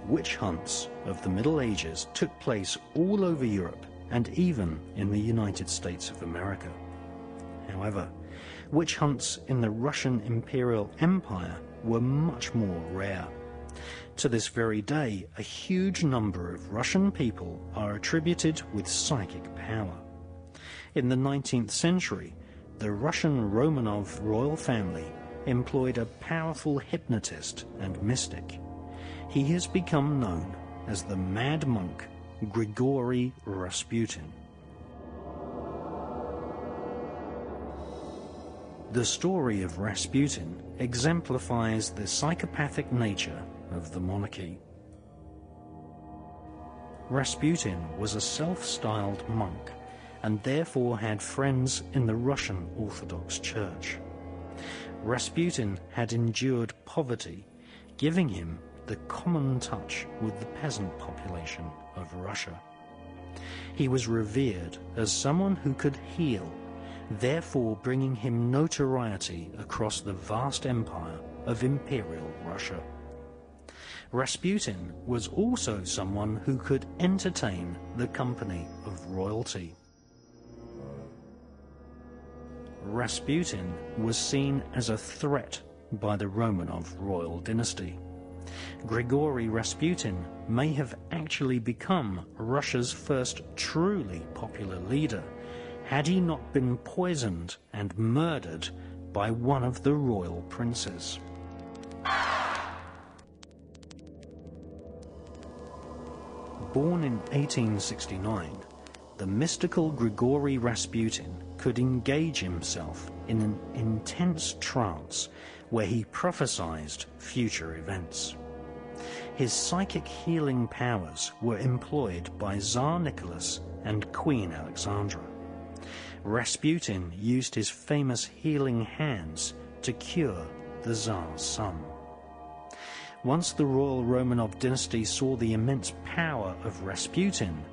witch hunts of the Middle Ages took place all over Europe and even in the United States of America. However, witch hunts in the Russian Imperial Empire were much more rare. To this very day, a huge number of Russian people are attributed with psychic power. In the 19th century, the Russian Romanov royal family employed a powerful hypnotist and mystic. He has become known as the Mad Monk Grigory Rasputin. The story of Rasputin exemplifies the psychopathic nature of the monarchy. Rasputin was a self-styled monk and therefore had friends in the Russian Orthodox Church. Rasputin had endured poverty, giving him the common touch with the peasant population of Russia. He was revered as someone who could heal, therefore bringing him notoriety across the vast empire of Imperial Russia. Rasputin was also someone who could entertain the company of royalty. Rasputin was seen as a threat by the Romanov royal dynasty. Grigory Rasputin may have actually become Russia's first truly popular leader had he not been poisoned and murdered by one of the royal princes. Born in 1869, the mystical Grigory Rasputin could engage himself in an intense trance where he prophesied future events. His psychic healing powers were employed by Tsar Nicholas and Queen Alexandra. Rasputin used his famous healing hands to cure the Tsar's son. Once the royal Romanov dynasty saw the immense power of Rasputin,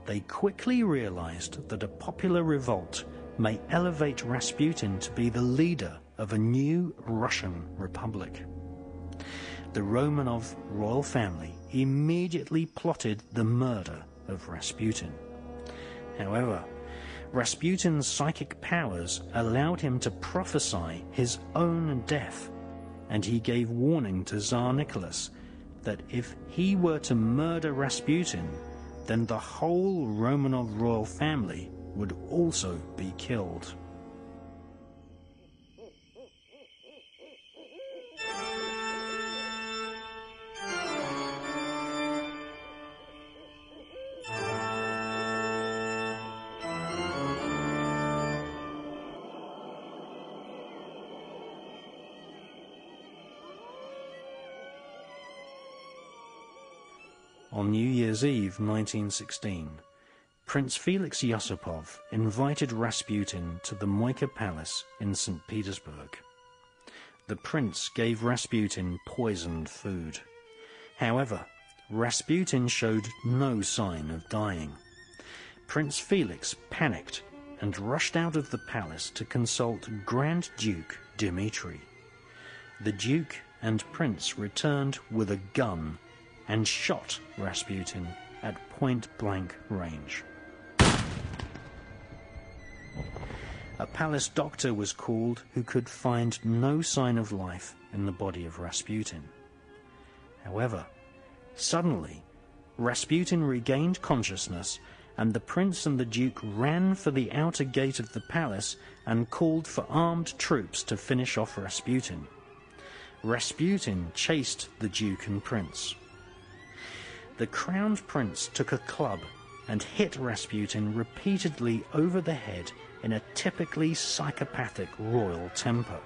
they quickly realized that a popular revolt may elevate Rasputin to be the leader of a new Russian republic. The Romanov royal family immediately plotted the murder of Rasputin. However, Rasputin's psychic powers allowed him to prophesy his own death, and he gave warning to Tsar Nicholas that if he were to murder Rasputin, then the whole Romanov royal family would also be killed. On New Year's Eve 1916, Prince Felix Yusupov invited Rasputin to the Moika Palace in St. Petersburg. The prince gave Rasputin poisoned food. However, Rasputin showed no sign of dying. Prince Felix panicked and rushed out of the palace to consult Grand Duke Dmitri. The Duke and Prince returned with a gun and shot Rasputin at point-blank range. A palace doctor was called who could find no sign of life in the body of Rasputin. However, suddenly, Rasputin regained consciousness, and the prince and the duke ran for the outer gate of the palace and called for armed troops to finish off Rasputin. Rasputin chased the duke and prince. The crowned prince took a club and hit Rasputin repeatedly over the head in a typically psychopathic royal temper.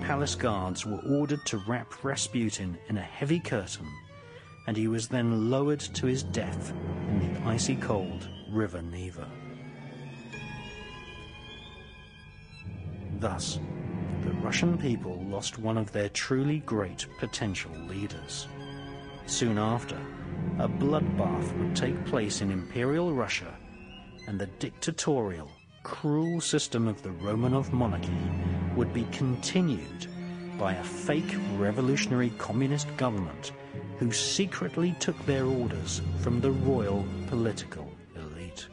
Palace guards were ordered to wrap Rasputin in a heavy curtain, and he was then lowered to his death in the icy cold River Neva. Thus, the Russian people lost one of their truly great potential leaders. Soon after, a bloodbath would take place in Imperial Russia, and the dictatorial, cruel system of the Romanov monarchy would be continued by a fake revolutionary communist government who secretly took their orders from the royal political elite.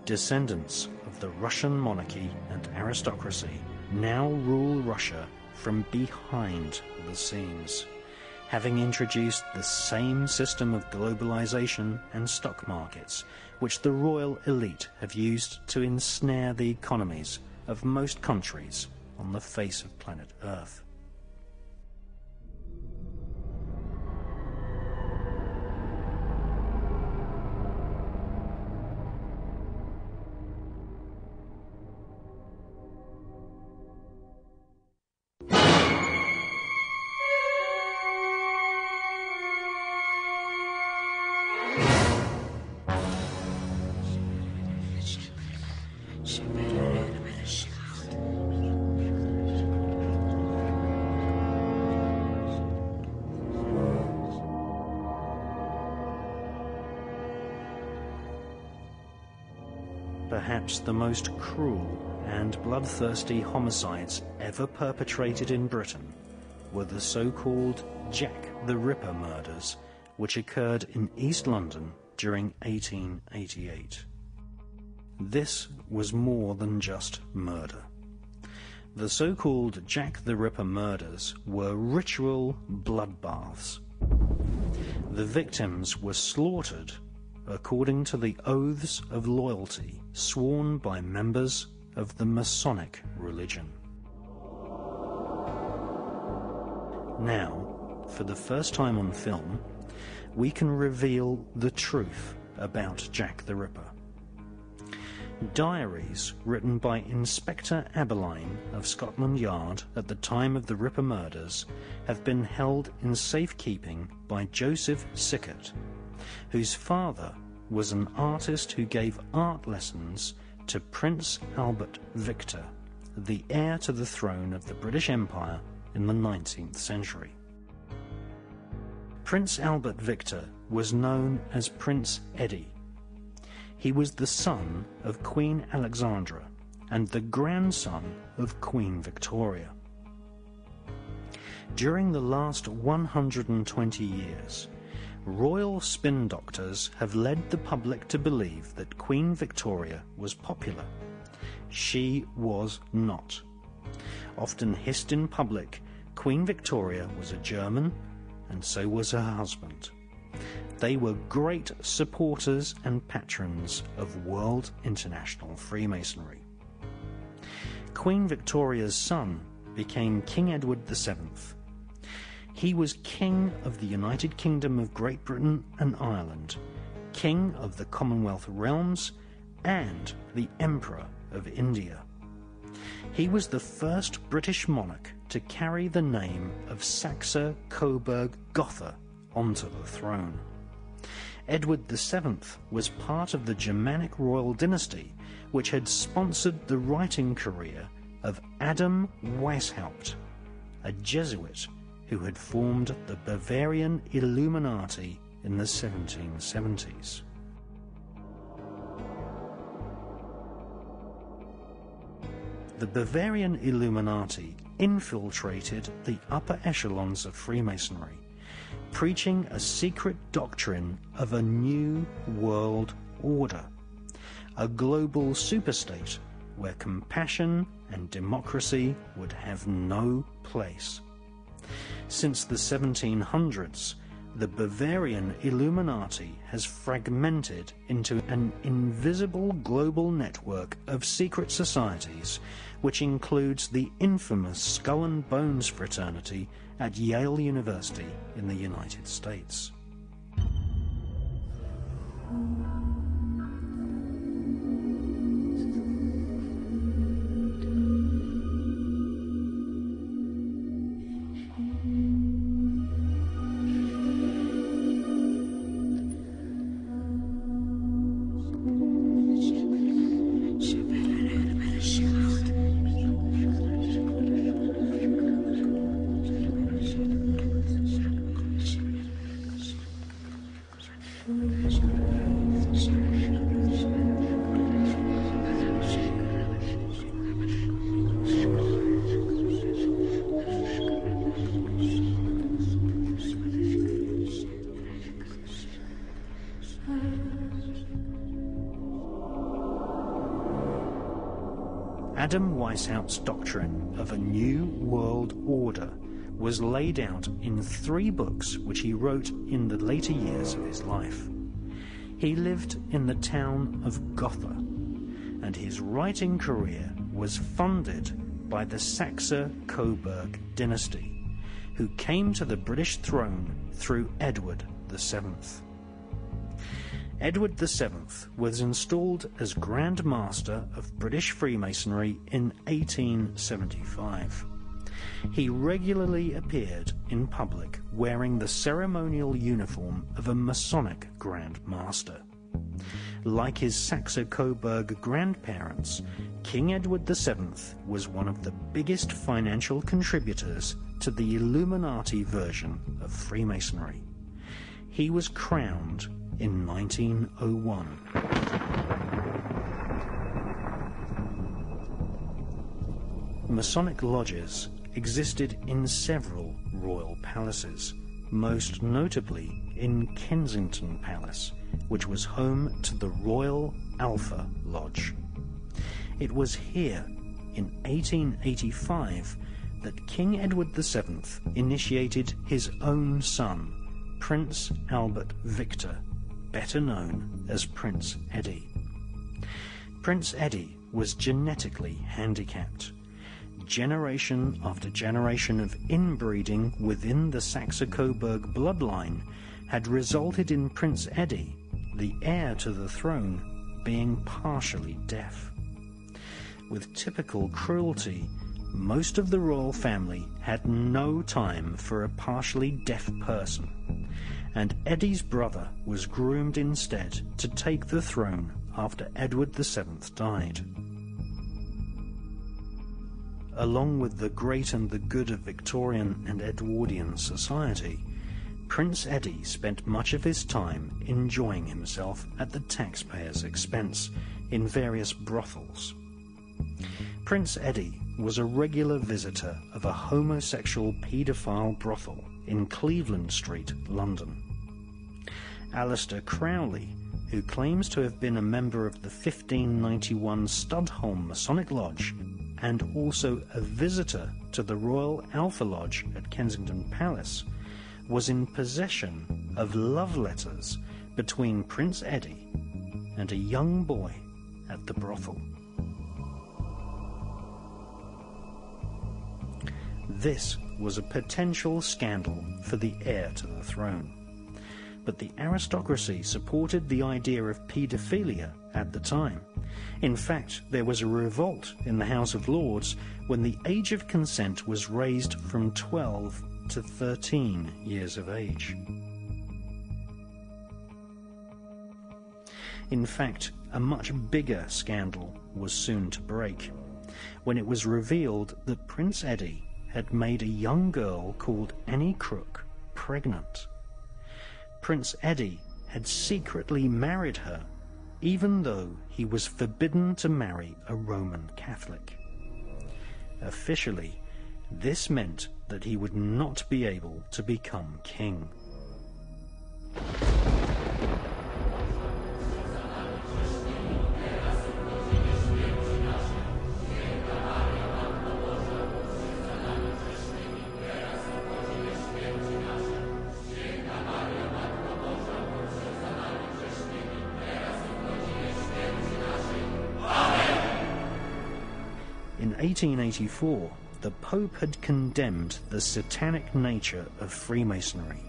Descendants of the Russian monarchy and aristocracy now rule Russia from behind the scenes, having introduced the same system of globalization and stock markets which the royal elite have used to ensnare the economies of most countries on the face of planet Earth. Perhaps the most cruel and bloodthirsty homicides ever perpetrated in Britain were the so-called Jack the Ripper murders, which occurred in East London during 1888. This was more than just murder. The so-called Jack the Ripper murders were ritual bloodbaths. The victims were slaughtered according to the oaths of loyalty sworn by members of the Masonic religion. Now, for the first time on film, we can reveal the truth about Jack the Ripper. Diaries written by Inspector Aberline of Scotland Yard at the time of the Ripper murders have been held in safekeeping by Joseph Sickert, whose father was an artist who gave art lessons to Prince Albert Victor, the heir to the throne of the British Empire in the 19th century. Prince Albert Victor was known as Prince Eddie. He was the son of Queen Alexandra and the grandson of Queen Victoria. During the last 120 years, royal spin doctors have led the public to believe that Queen Victoria was popular. She was not. Often hissed in public, Queen Victoria was a German, and so was her husband. They were great supporters and patrons of World International Freemasonry. Queen Victoria's son became King Edward VII. He was King of the United Kingdom of Great Britain and Ireland, King of the Commonwealth Realms, and the Emperor of India. He was the first British monarch to carry the name of Saxe-Coburg-Gotha onto the throne. Edward VII was part of the Germanic royal dynasty which had sponsored the writing career of Adam Weishaupt, a Jesuit who had formed the Bavarian Illuminati in the 1770s. The Bavarian Illuminati infiltrated the upper echelons of Freemasonry, preaching a secret doctrine of a new world order, a global superstate where compassion and democracy would have no place. Since the 1700s, the Bavarian Illuminati has fragmented into an invisible global network of secret societies, which includes the infamous Skull and Bones fraternity at Yale University in the United States. Adam Weishaupt's doctrine of a new world order was laid out in 3 books which he wrote in the later years of his life. He lived in the town of Gotha, and his writing career was funded by the Saxe-Coburg dynasty, who came to the British throne through Edward VII. Edward VII was installed as Grand Master of British Freemasonry in 1875. He regularly appeared in public wearing the ceremonial uniform of a Masonic Grand Master. Like his Saxe-Coburg grandparents, King Edward VII was one of the biggest financial contributors to the Illuminati version of Freemasonry. He was crowned in 1901. Masonic lodges existed in several royal palaces, most notably in Kensington Palace, which was home to the Royal Alpha Lodge. It was here, in 1885, that King Edward VII initiated his own son, Prince Albert Victor, better known as Prince Eddie. Prince Eddie was genetically handicapped. Generation after generation of inbreeding within the Saxe-Coburg bloodline had resulted in Prince Eddie, the heir to the throne, being partially deaf. With typical cruelty, most of the royal family had no time for a partially deaf person, and Eddie's brother was groomed instead to take the throne after Edward VII died. Along with the great and the good of Victorian and Edwardian society, Prince Eddie spent much of his time enjoying himself at the taxpayers' expense in various brothels. Prince Eddie was a regular visitor of a homosexual paedophile brothel in Cleveland Street, London. Aleister Crowley, who claims to have been a member of the 1591 Studholme Masonic Lodge and also a visitor to the Royal Alpha Lodge at Kensington Palace, was in possession of love letters between Prince Eddie and a young boy at the brothel. This was a potential scandal for the heir to the throne, but the aristocracy supported the idea of paedophilia at the time. In fact, there was a revolt in the House of Lords when the age of consent was raised from 12 to 13 years of age. In fact, a much bigger scandal was soon to break, when it was revealed that Prince Eddie had made a young girl called Annie Crook pregnant. Prince Eddie had secretly married her, even though he was forbidden to marry a Roman Catholic. Officially, this meant that he would not be able to become king. In 1884, the Pope had condemned the satanic nature of Freemasonry,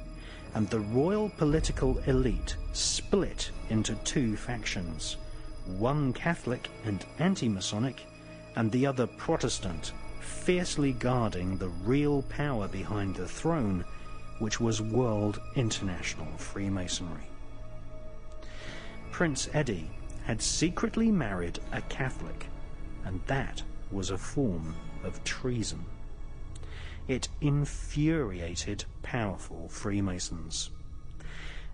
and the royal political elite split into 2 factions, one Catholic and anti-Masonic, and the other Protestant, fiercely guarding the real power behind the throne, which was World International Freemasonry. Prince Eddie had secretly married a Catholic, and that was a form of treason. It infuriated powerful Freemasons.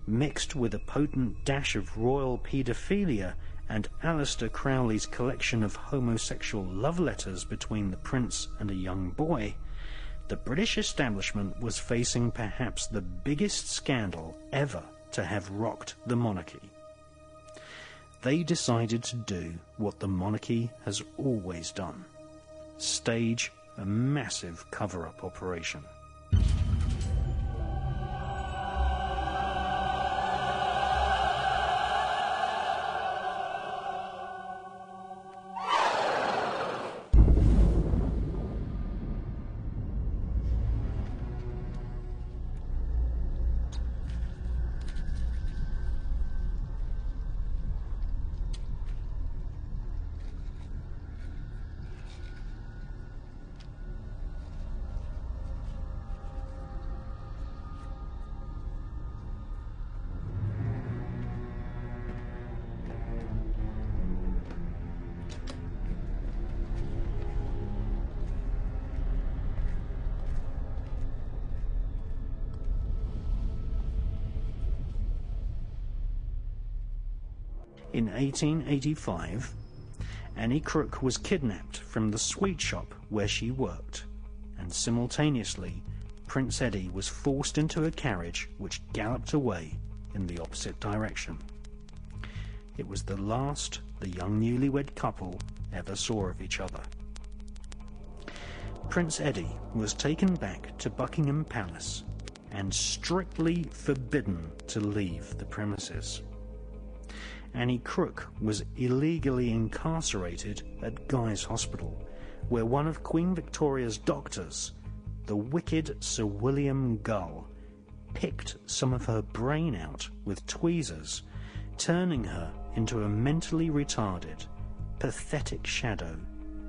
Mixed with a potent dash of royal paedophilia and Aleister Crowley's collection of homosexual love letters between the prince and a young boy, the British establishment was facing perhaps the biggest scandal ever to have rocked the monarchy. They decided to do what the monarchy has always done: stage a massive cover-up operation. In 1885, Annie Crook was kidnapped from the sweet shop where she worked, and simultaneously Prince Eddie was forced into a carriage which galloped away in the opposite direction. It was the last the young newlywed couple ever saw of each other. Prince Eddie was taken back to Buckingham Palace and strictly forbidden to leave the premises. Annie Crook was illegally incarcerated at Guy's Hospital, where one of Queen Victoria's doctors, the wicked Sir William Gull, picked some of her brain out with tweezers, turning her into a mentally retarded, pathetic shadow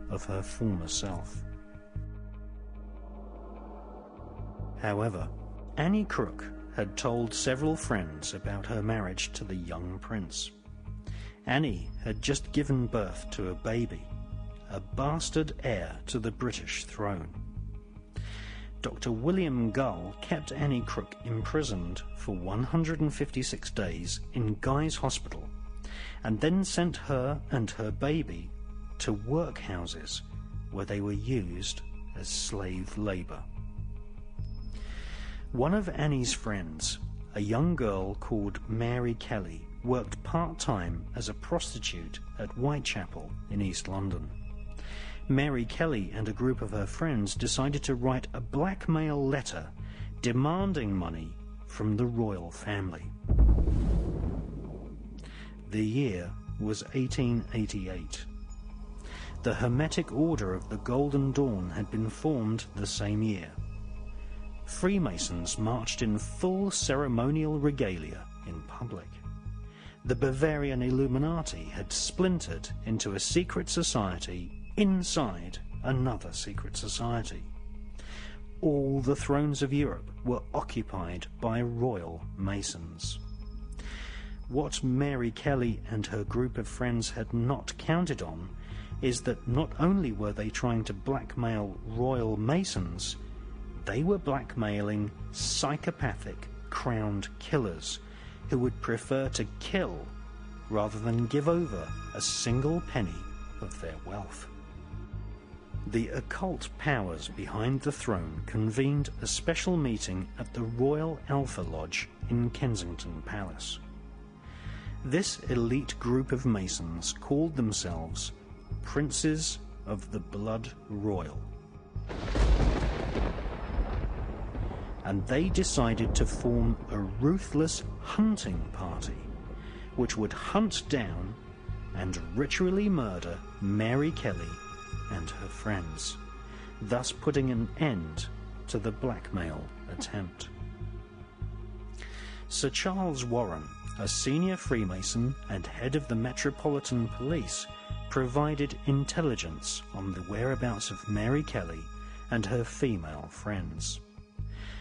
of her former self. However, Annie Crook had told several friends about her marriage to the young prince. Annie had just given birth to a baby, a bastard heir to the British throne. Dr. William Gull kept Annie Crook imprisoned for 156 days in Guy's Hospital, and then sent her and her baby to workhouses where they were used as slave labour. One of Annie's friends, a young girl called Mary Kelly, worked part-time as a prostitute at Whitechapel in East London. Mary Kelly and a group of her friends decided to write a blackmail letter demanding money from the royal family. The year was 1888. The Hermetic Order of the Golden Dawn had been formed the same year. Freemasons marched in full ceremonial regalia in public. The Bavarian Illuminati had splintered into a secret society inside another secret society. All the thrones of Europe were occupied by royal Masons. What Mary Kelly and her group of friends had not counted on is that not only were they trying to blackmail royal Masons, they were blackmailing psychopathic crowned killers who would prefer to kill rather than give over a single penny of their wealth. The occult powers behind the throne convened a special meeting at the Royal Alpha Lodge in Kensington Palace. This elite group of Masons called themselves Princes of the Blood Royal. And they decided to form a ruthless hunting party which would hunt down and ritually murder Mary Kelly and her friends, thus putting an end to the blackmail attempt. Sir Charles Warren, a senior Freemason and head of the Metropolitan Police, provided intelligence on the whereabouts of Mary Kelly and her female friends.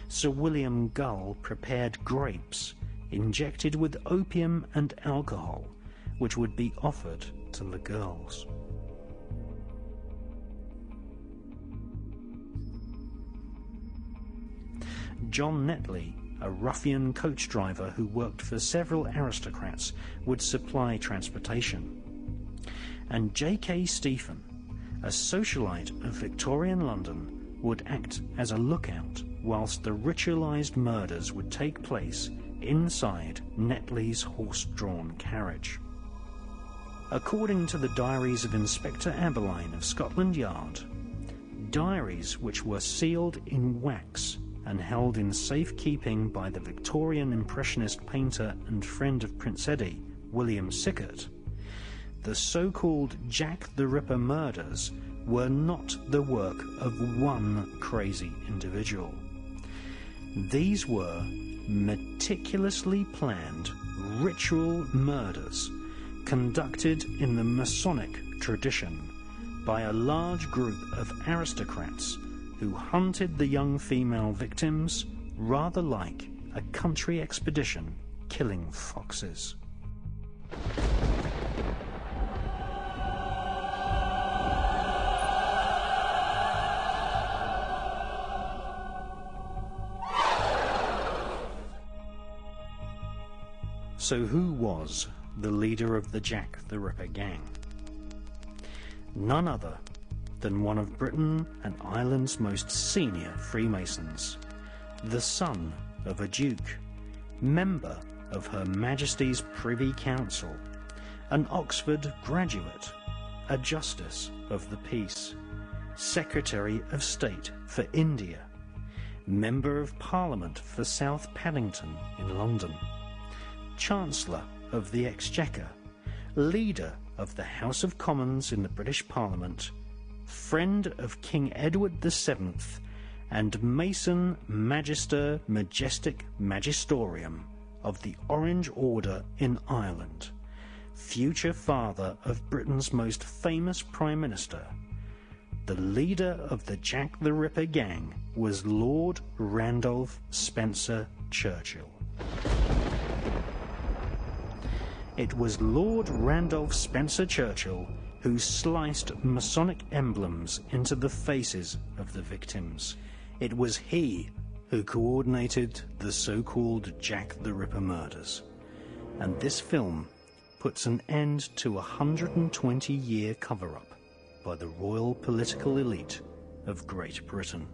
Sir William Gull prepared grapes injected with opium and alcohol, which would be offered to the girls. John Netley, a ruffian coach driver who worked for several aristocrats, would supply transportation. And J.K. Stephen, a socialite of Victorian London, would act as a lookout whilst the ritualized murders would take place inside Netley's horse-drawn carriage. According to the diaries of Inspector Aberline of Scotland Yard, diaries which were sealed in wax and held in safekeeping by the Victorian Impressionist painter and friend of Prince Eddie, William Sickert, the so-called Jack the Ripper murders were not the work of one crazy individual. These were meticulously planned ritual murders conducted in the Masonic tradition by a large group of aristocrats who hunted the young female victims rather like a country expedition killing foxes. So who was the leader of the Jack the Ripper gang? None other than one of Britain and Ireland's most senior Freemasons, the son of a duke, member of Her Majesty's Privy Council, an Oxford graduate, a Justice of the Peace, Secretary of State for India, Member of Parliament for South Paddington in London, Chancellor of the Exchequer, Leader of the House of Commons in the British Parliament, friend of King Edward VII, and Mason Magister Majestic Magistorium of the Orange Order in Ireland, future father of Britain's most famous Prime Minister. The leader of the Jack the Ripper gang was Lord Randolph Spencer Churchill. It was Lord Randolph Spencer Churchill who sliced Masonic emblems into the faces of the victims. It was he who coordinated the so-called Jack the Ripper murders. And this film puts an end to a 120-year cover-up by the royal political elite of Great Britain.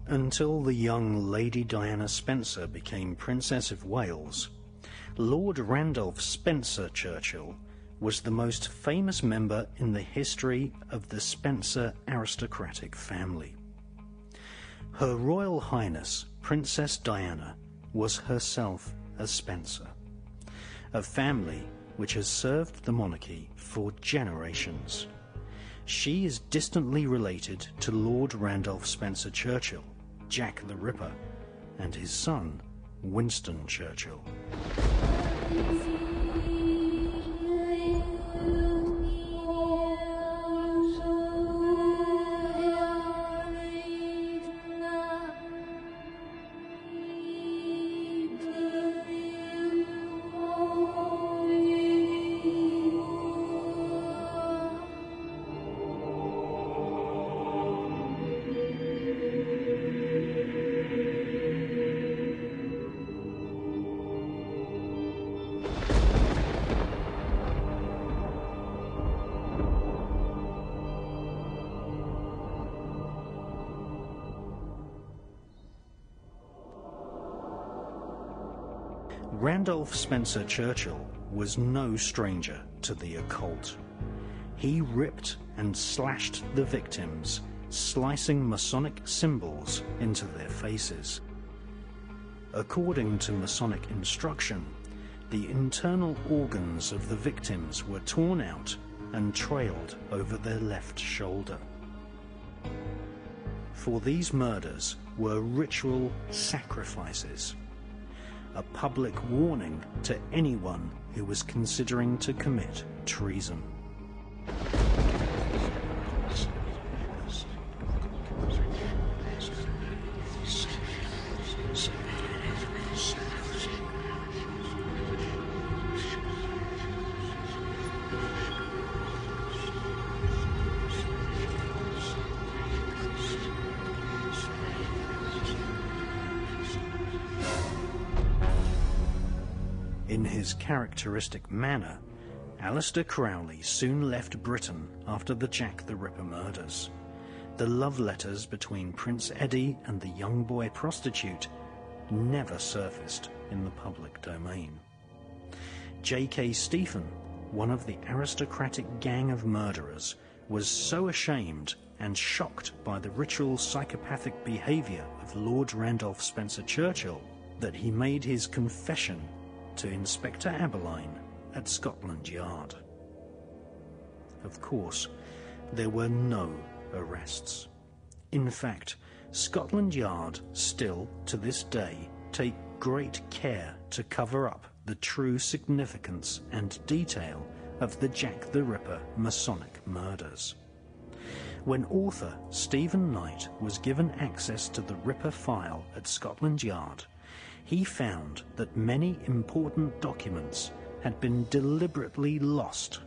Until the young Lady Diana Spencer became Princess of Wales, Lord Randolph Spencer Churchill was the most famous member in the history of the Spencer aristocratic family. Her Royal Highness Princess Diana was herself a Spencer, a family which has served the monarchy for generations. She is distantly related to Lord Randolph Spencer Churchill, Jack the Ripper, and his son, Winston Churchill. Randolph Spencer Churchill was no stranger to the occult. He ripped and slashed the victims, slicing Masonic symbols into their faces. According to Masonic instruction, the internal organs of the victims were torn out and trailed over their left shoulder. For these murders were ritual sacrifices, a public warning to anyone who was considering to commit treason. his characteristic manner, Aleister Crowley soon left Britain after the Jack the Ripper murders. The love letters between Prince Eddie and the young boy prostitute never surfaced in the public domain. J.K. Stephen, one of the aristocratic gang of murderers, was so ashamed and shocked by the ritual psychopathic behaviour of Lord Randolph Spencer Churchill that he made his confession to Inspector Abberline at Scotland Yard. Of course, there were no arrests. In fact, Scotland Yard still, to this day, take great care to cover up the true significance and detail of the Jack the Ripper Masonic murders. When author Stephen Knight was given access to the Ripper file at Scotland Yard, he found that many important documents had been deliberately lost.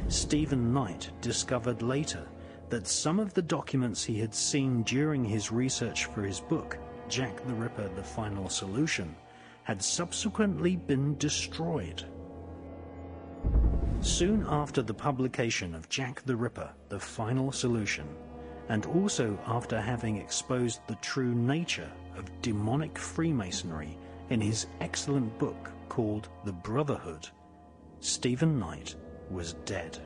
Stephen Knight discovered later that some of the documents he had seen during his research for his book, Jack the Ripper: The Final Solution, had subsequently been destroyed. Soon after the publication of Jack the Ripper: The Final Solution, and also after having exposed the true nature of demonic Freemasonry in his excellent book called The Brotherhood, Stephen Knight was dead.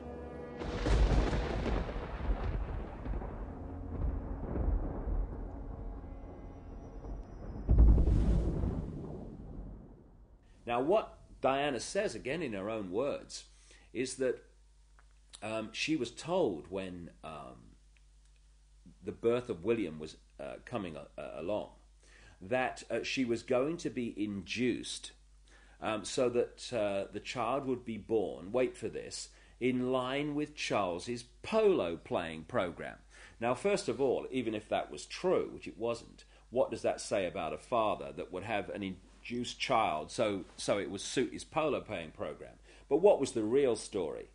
Now, what Diana says, again in her own words, is that she was told when the birth of William was coming along that she was going to be induced so that the child would be born, wait for this, in line with Charles's polo playing program. Now, first of all, even if that was true, which it wasn't, what does that say about a father that would have an induced child so it would suit his polo playing program? But what was the real story?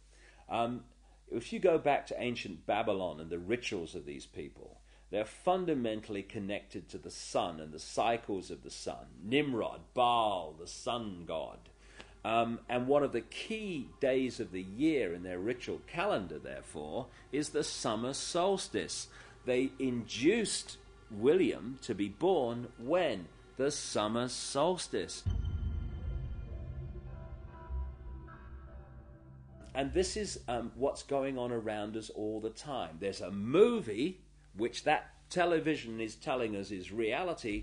If you go back to ancient Babylon and the rituals of these people, they're fundamentally connected to the sun and the cycles of the sun. Nimrod, Baal, the sun god. And one of the key days of the year in their ritual calendar, therefore, is the summer solstice. They induced William to be born when? The summer solstice. And this is what's going on around us all the time. There's a movie, which that television is telling us is reality.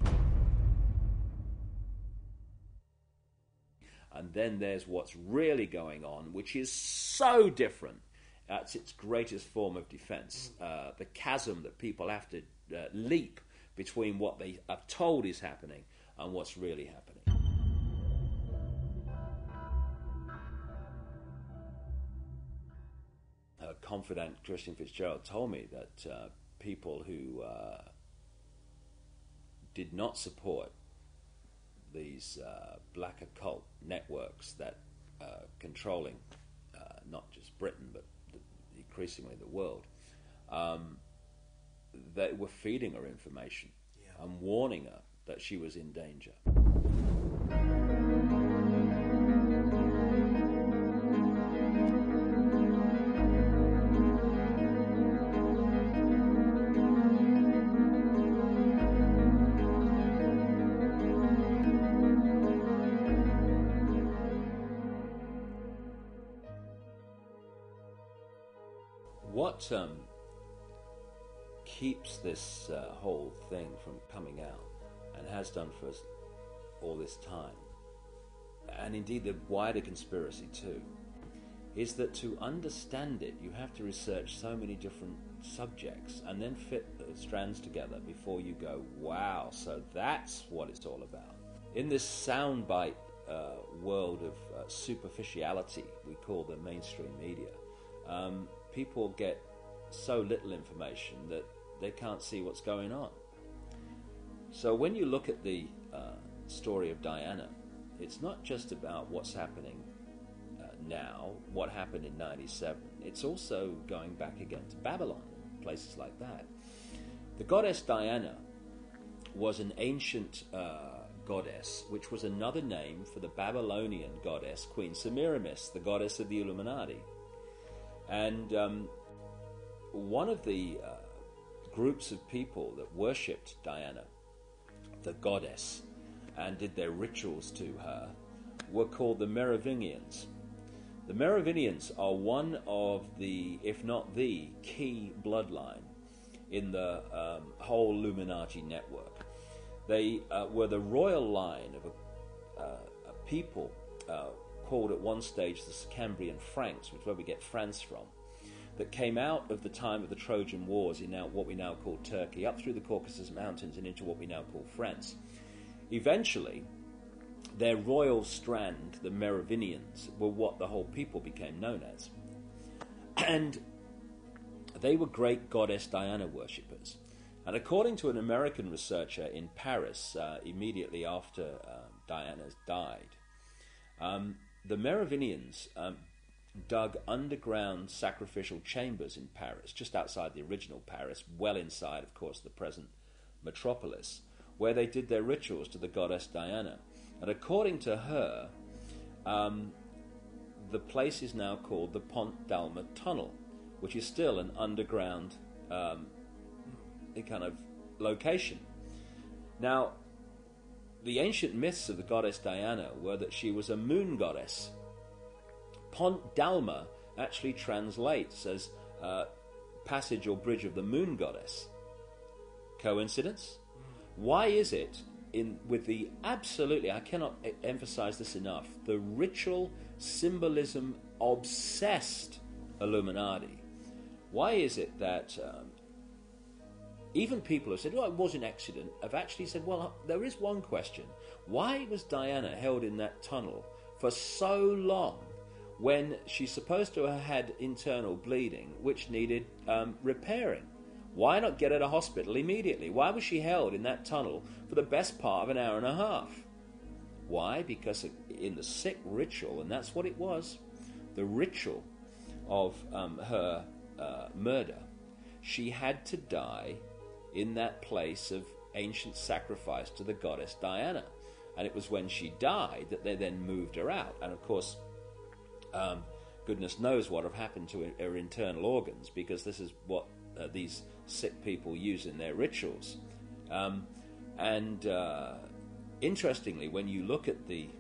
And then there's what's really going on, which is so different. It's its greatest form of defense. The chasm that people have to leap between what they are told is happening and what's really happening. A confidant, Christian Fitzgerald, told me that people who did not support these black occult networks that are controlling not just Britain but increasingly the world, they were feeding her information and warning her that she was in danger. What keeps this whole thing from coming out, and has done for us all this time, and indeed the wider conspiracy too, is that to understand it you have to research so many different subjects and then fit the strands together before you go, wow, so that's what it's all about. In this soundbite world of superficiality we call the mainstream media, people get so little information that they can't see what's going on. So when you look at the story of Diana, it's not just about what's happening now, what happened in 97. It's also going back again to Babylon, places like that. The goddess Diana was an ancient goddess, which was another name for the Babylonian goddess Queen Semiramis, the goddess of the Illuminati. And one of the groups of people that worshipped Diana, the goddess, and did their rituals to her were called the Merovingians. The Merovingians are one of the, if not the, key bloodline in the whole Illuminati network. They were the royal line of a people called at one stage the Cambrian Franks, which is where we get France from, that came out of the time of the Trojan Wars in now what we now call Turkey, up through the Caucasus Mountains and into what we now call France. Eventually, their royal strand, the Merovingians, were what the whole people became known as. And they were great goddess Diana worshippers. And according to an American researcher in Paris, immediately after Diana died, the Merovingians dug underground sacrificial chambers in Paris, just outside the original Paris, well inside, of course, the present metropolis, where they did their rituals to the goddess Diana. And according to her, the place is now called the Pont d'Alma Tunnel, which is still an underground kind of location. Now, the ancient myths of the goddess Diana were that she was a moon goddess. Pont d'Alma actually translates as passage or bridge of the moon goddess. Coincidence? Why is it with the absolutely, I cannot emphasize this enough, the ritual symbolism obsessed Illuminati, why is it that even people who said, well, it was an accident, have actually said, well, there is one question. Why was Diana held in that tunnel for so long when she's supposed to have had internal bleeding, which needed repairing? Why not get her to hospital immediately? Why was she held in that tunnel for the best part of an hour and a half? Why? Because in the sick ritual, and that's what it was, the ritual of her murder, she had to die in that place of ancient sacrifice to the goddess Diana. And it was when she died that they then moved her out. And of course, goodness knows what have happened to her internal organs, because this is what these sick people use in their rituals. Interestingly, when you look at the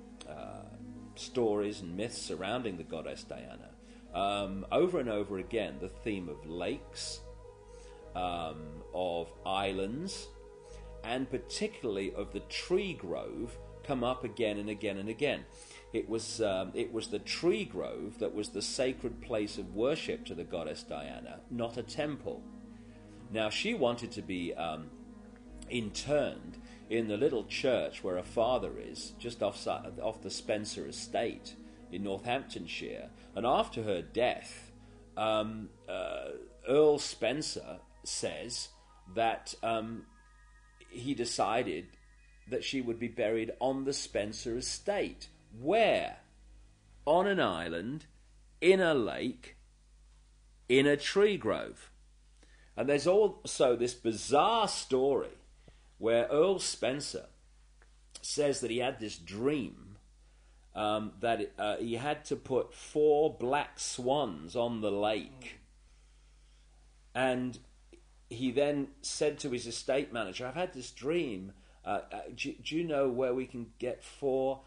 stories and myths surrounding the goddess Diana, over and over again, the theme of lakes, of islands, and particularly of the tree grove come up again and again and again. It was the tree grove that was the sacred place of worship to the goddess Diana, not a temple. Now, she wanted to be interned in the little church where her father is, just off the Spencer estate in Northamptonshire. And after her death, Earl Spencer says that he decided that she would be buried on the Spencer estate. Where? On an island, in a lake, in a tree grove. And there's also this bizarre story where Earl Spencer says that he had this dream that he had to put 4 black swans on the lake. And he then said to his estate manager, I've had this dream. Do you know where we can get 4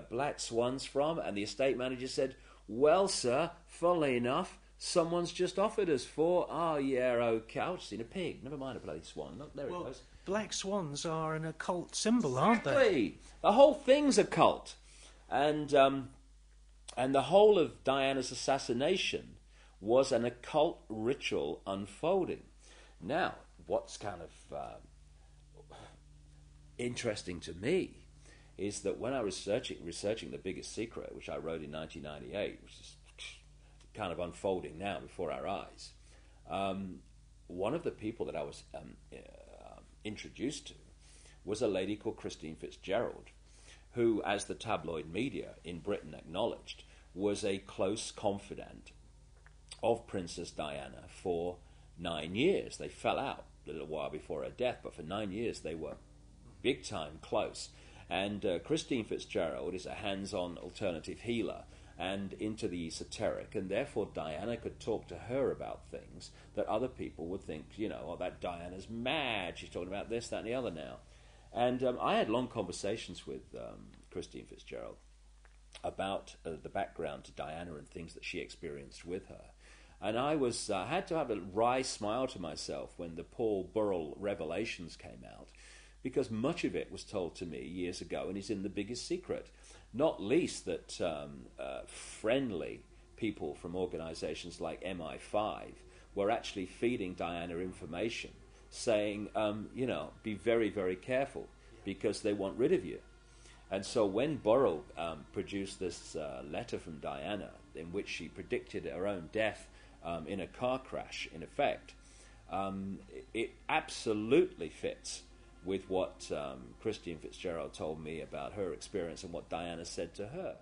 black swans from? And the estate manager said, well, sir, funnily enough, someone's just offered us 4. Oh, yeah, okay. I've just seen a pig. Never mind a bloody swan. Look, there it goes. Black swans are an occult symbol, aren't they? Exactly. The whole thing's a cult. And the whole of Diana's assassination was an occult ritual unfolding. Now, what's kind of interesting to me is that when I was researching The Biggest Secret, which I wrote in 1998, which is kind of unfolding now before our eyes, one of the people that I was introduced to was a lady called Christine Fitzgerald, who, as the tabloid media in Britain acknowledged, was a close confidant of Princess Diana for 9 years. They fell out a little while before her death, but for 9 years they were big time close. And Christine Fitzgerald is a hands-on alternative healer and into the esoteric, and therefore Diana could talk to her about things that other people would think, oh, that Diana's mad, she's talking about this, that, and the other now. And I had long conversations with Christine Fitzgerald about the background to Diana and things that she experienced with her. And I had to have a wry smile to myself when the Paul Burrell revelations came out, because much of it was told to me years ago and is in The Biggest Secret. Not least that friendly people from organizations like MI5 were actually feeding Diana information, saying, be very, very careful because they want rid of you. And so when Burrell produced this letter from Diana in which she predicted her own death in a car crash, in effect, it absolutely fits with what Christine Fitzgerald told me about her experience and what Diana said to her.